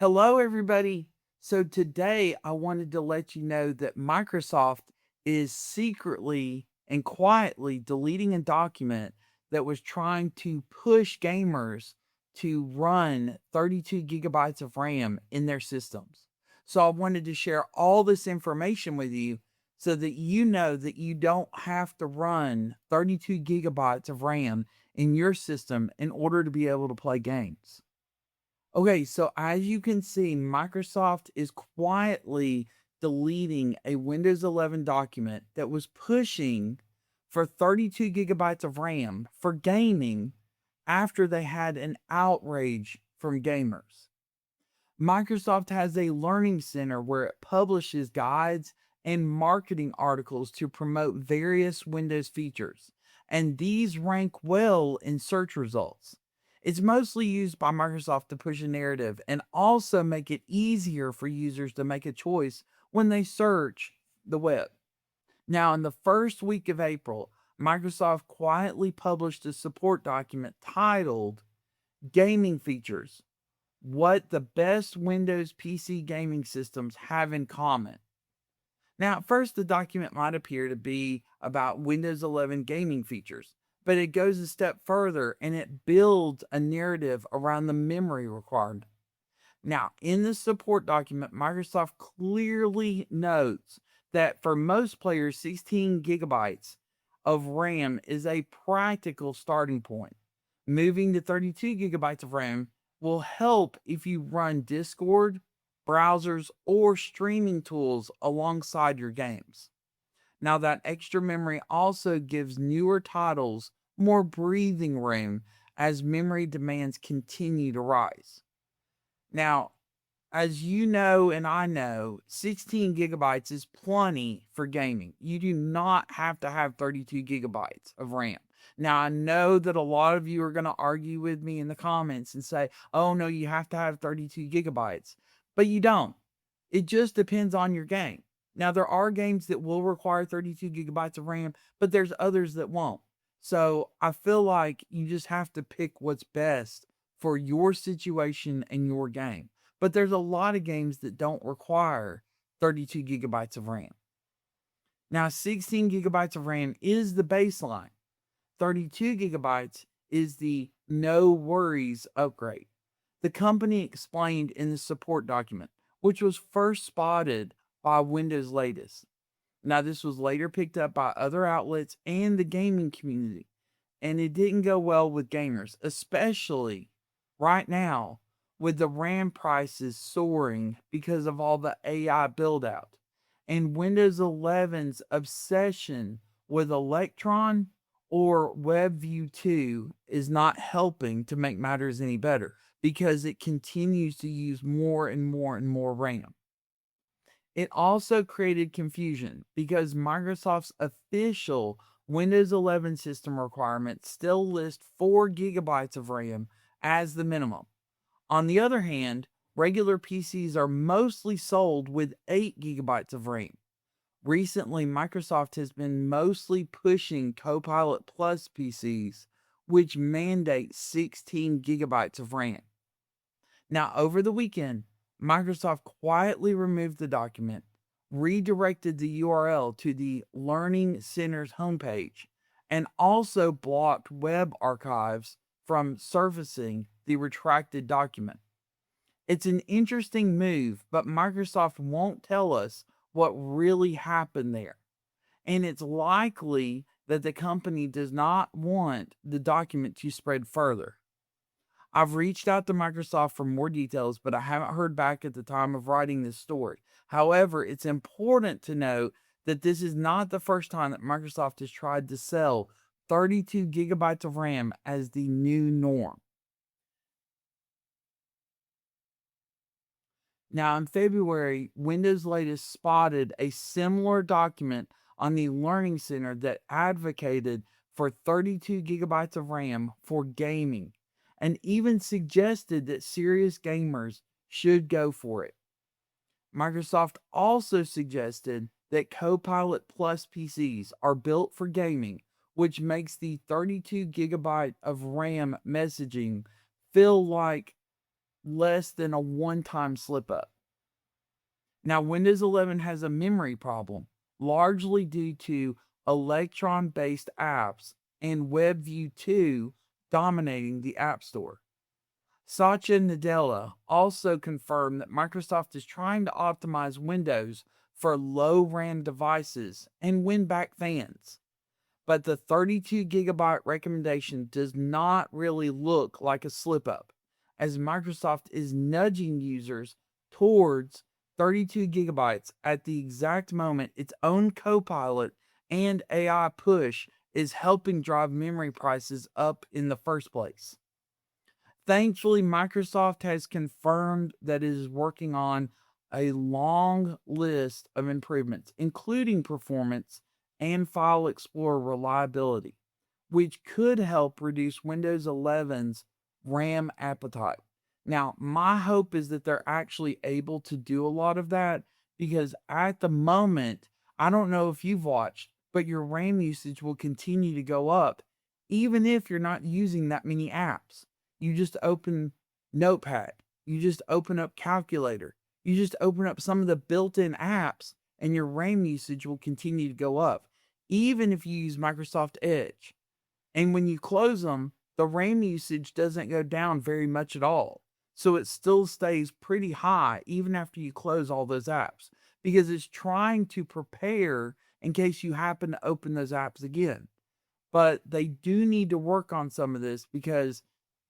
Hello, everybody. So, today I wanted to let you know that Microsoft is secretly and quietly deleting a document that was trying to push gamers to run 32 gigabytes of RAM in their systems. So, I wanted to share all this information with you so that you know that you don't have to run 32 gigabytes of RAM in your system in order to be able to play games. Okay, so as you can see, Microsoft is quietly deleting a Windows 11 document that was pushing for 32 gigabytes of RAM for gaming after they had an outrage from gamers. Microsoft has a learning center where it publishes guides and marketing articles to promote various Windows features, and these rank well in search results. It's mostly used by Microsoft to push a narrative and also make it easier for users to make a choice when they search the web. Now, in the first week of April, Microsoft quietly published a support document titled Gaming Features: What the Best Windows PC Gaming Systems Have in Common. Now, at first, the document might appear to be about Windows 11 gaming features, but it goes a step further and it builds a narrative around the memory required. Now, in the support document, Microsoft clearly notes that for most players, 16 gigabytes of RAM is a practical starting point. Moving to 32 gigabytes of RAM will help if you run Discord, browsers, or streaming tools alongside your games. Now, that extra memory also gives newer titles more breathing room as memory demands continue to rise. Now, as you know and I know, 16 gigabytes is plenty for gaming. You do not have to have 32 gigabytes of RAM. Now, I know that a lot of you are going to argue with me in the comments and say, oh, no, you have to have 32 gigabytes. But you don't. It just depends on your game. Now, there are games that will require 32 gigabytes of RAM, but there's others that won't. So I feel like you just have to pick what's best for your situation and your game. But there's a lot of games that don't require 32 gigabytes of RAM. Now, 16 gigabytes of RAM is the baseline. 32 gigabytes is the no worries upgrade. The company explained in the support document, which was first spotted by Windows Latest. Now, this was later picked up by other outlets and the gaming community, and it didn't go well with gamers, especially right now with the RAM prices soaring because of all the AI build out and Windows 11's obsession with Electron or WebView 2 is not helping to make matters any better because it continues to use more and more and more RAM. It also created confusion because Microsoft's official Windows 11 system requirements still list 4 gigabytes of RAM as the minimum. On the other hand, regular PCs are mostly sold with 8 gigabytes of RAM. Recently, Microsoft has been mostly pushing Copilot Plus PCs, which mandate 16 gigabytes of RAM. Now, over the weekend, Microsoft quietly removed the document, redirected the URL to the Learning Center's homepage, and also blocked web archives from surfacing the retracted document. It's an interesting move, but Microsoft won't tell us what really happened there. And it's likely that the company does not want the document to spread further. I've reached out to Microsoft for more details, but I haven't heard back at the time of writing this story. However, it's important to note that this is not the first time that Microsoft has tried to sell 32 gigabytes of RAM as the new norm. Now, in February, Windows Latest spotted a similar document on the Learning Center that advocated for 32 gigabytes of RAM for gaming and even suggested that serious gamers should go for it. Microsoft also suggested that Copilot Plus PCs are built for gaming, which makes the 32 gigabyte of RAM messaging feel like less than a one-time slip-up. Now, Windows 11 has a memory problem, largely due to Electron-based apps and WebView 2 dominating the App Store. Satya Nadella also confirmed that Microsoft is trying to optimize Windows for low RAM devices and win back fans. But the 32 gigabyte recommendation does not really look like a slip up, as Microsoft is nudging users towards 32 gigabytes at the exact moment its own Copilot and AI push is helping drive memory prices up in the first place. Thankfully, Microsoft has confirmed that it is working on a long list of improvements, including performance and File Explorer reliability, which could help reduce Windows 11's RAM appetite. Now, my hope is that they're actually able to do a lot of that because at the moment, I don't know if you've watched, but your RAM usage will continue to go up even if you're not using that many apps. You just open Notepad, you just open up Calculator, you just open up some of the built-in apps, and your RAM usage will continue to go up, even if you use Microsoft Edge. And when you close them, the RAM usage doesn't go down very much at all. So it still stays pretty high even after you close all those apps because it's trying to prepare in case you happen to open those apps again. But they do need to work on some of this because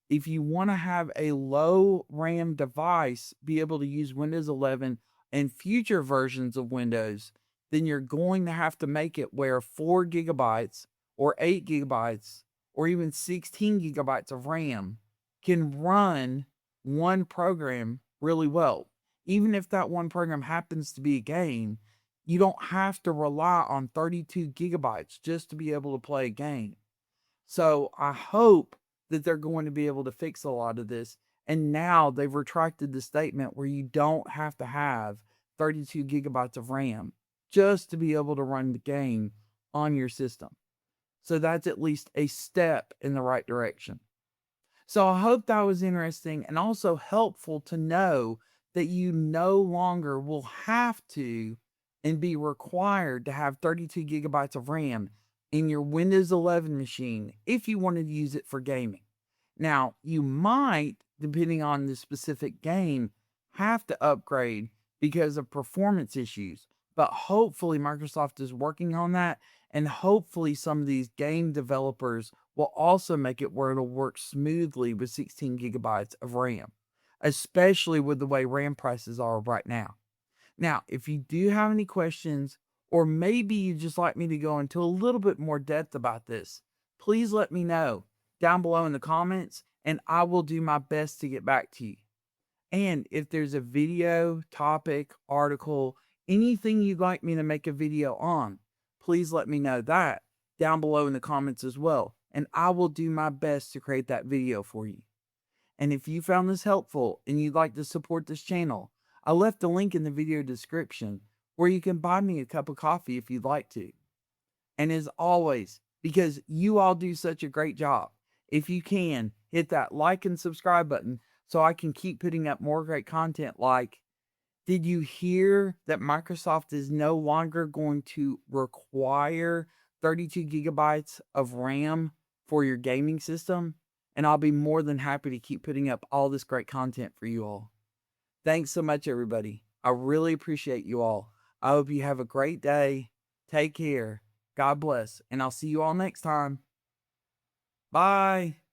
if you want to have a low RAM device be able to use Windows 11 and future versions of Windows, then you're going to have to make it where 4 gigabytes or 8 gigabytes or even 16 gigabytes of RAM can run one program really well. Even if that one program happens to be a game, you don't have to rely on 32 gigabytes just to be able to play a game. So I hope that they're going to be able to fix a lot of this. And now they've retracted the statement where you don't have to have 32 gigabytes of RAM just to be able to run the game on your system. So that's at least a step in the right direction. So I hope that was interesting and also helpful to know that you no longer will have to and be required to have 32 gigabytes of RAM in your Windows 11 machine if you wanted to use it for gaming. Now, you might, depending on the specific game, have to upgrade because of performance issues, but hopefully Microsoft is working on that, and hopefully some of these game developers will also make it where it'll work smoothly with 16 gigabytes of RAM, especially with the way RAM prices are right now. Now, if you do have any questions, or maybe you just like me to go into a little bit more depth about this, please let me know down below in the comments, and I will do my best to get back to you. And if there's a video, topic, article, anything you'd like me to make a video on, please let me know that down below in the comments as well, and I will do my best to create that video for you. And if you found this helpful and you'd like to support this channel, I left a link in the video description where you can buy me a cup of coffee if you'd like to. And as always, because you all do such a great job, if you can, hit that like and subscribe button so I can keep putting up more great content like, did you hear that Microsoft is no longer going to require 32 gigabytes of RAM for your gaming system? And I'll be more than happy to keep putting up all this great content for you all. Thanks so much, everybody. I really appreciate you all. I hope you have a great day. Take care. God bless. And I'll see you all next time. Bye.